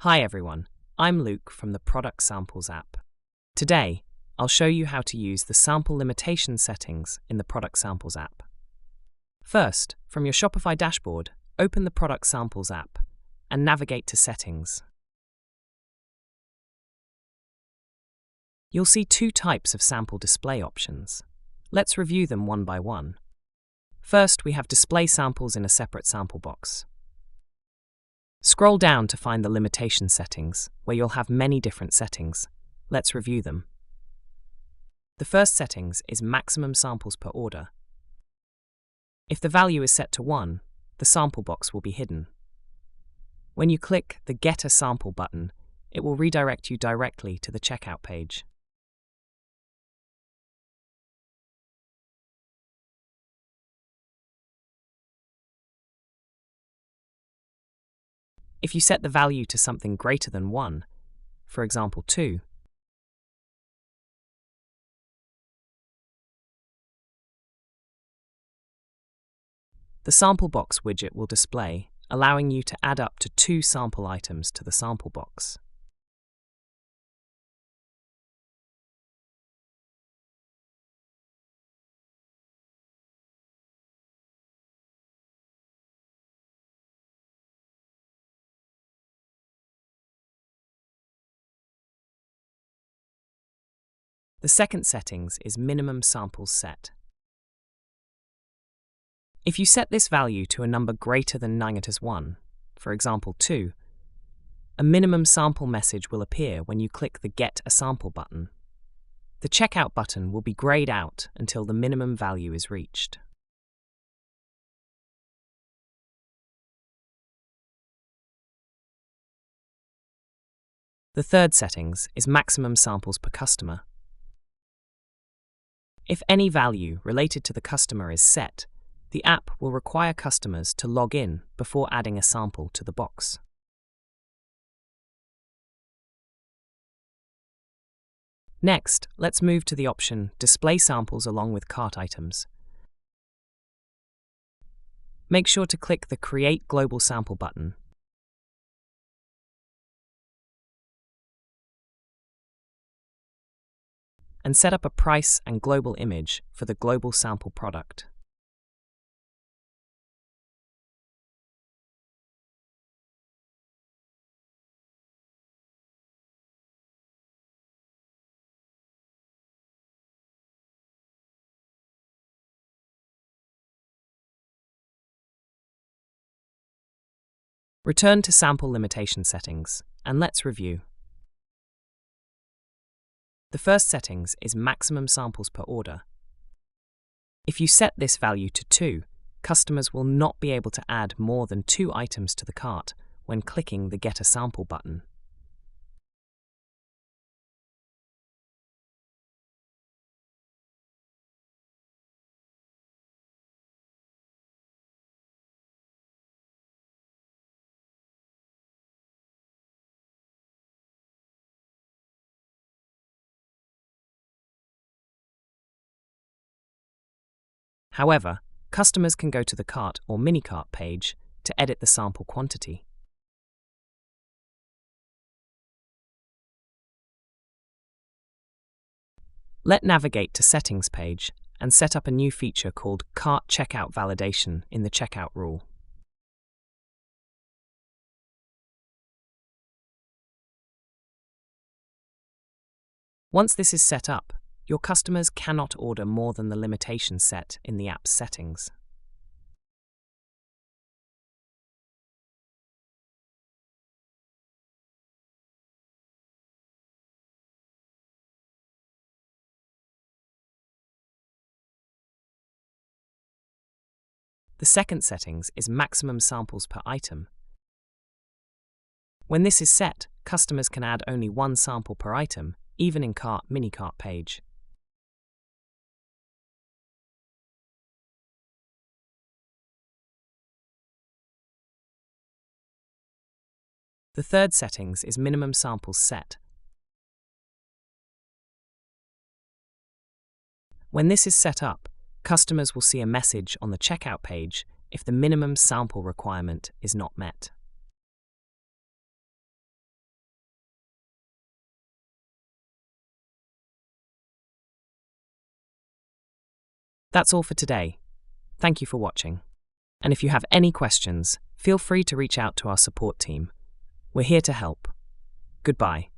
Hi everyone, I'm Luke from the Product Samples app. Today, I'll show you how to use the sample limitation settings in the Product Samples app. First, from your Shopify dashboard, open the Product Samples app and navigate to Settings. You'll see two types of sample display options. Let's review them one by one. First, we have display samples in a separate sample box. Scroll down to find the limitation settings, where you'll have many different settings. Let's review them. The first settings is maximum samples per order. If the value is set to 1, the sample box will be hidden. When you click the Get a Sample button, it will redirect you directly to the checkout page. If you set the value to something greater than 1, for example 2, the sample box widget will display, allowing you to add up to 2 sample items to the sample box. The second settings is minimum samples set. If you set this value to a number greater than 1, for example 2, a minimum sample message will appear when you click the Get a Sample button. The checkout button will be grayed out until the minimum value is reached. The third settings is maximum samples per customer. If any value related to the customer is set, the app will require customers to log in before adding a sample to the box. Next, let's move to the option Display Samples along with cart items. Make sure to click the Create Global Sample button. And set up a price and global image for the global sample product. Return to sample limitation settings, and let's review. The first settings is maximum samples per order. If you set this value to 2, customers will not be able to add more than 2 items to the cart when clicking the Get a Sample button. However, customers can go to the cart or mini-cart page to edit the sample quantity. Let's navigate to Settings page and set up a new feature called Cart Checkout Validation in the Checkout rule. Once this is set up, your customers cannot order more than the limitation set in the app's settings. The second settings is maximum samples per item. When this is set, customers can add only 1 sample per item, even in cart mini-cart page. The third settings is minimum samples set. When this is set up, customers will see a message on the checkout page if the minimum sample requirement is not met. That's all for today. Thank you for watching. And if you have any questions, feel free to reach out to our support team. We're here to help. Goodbye.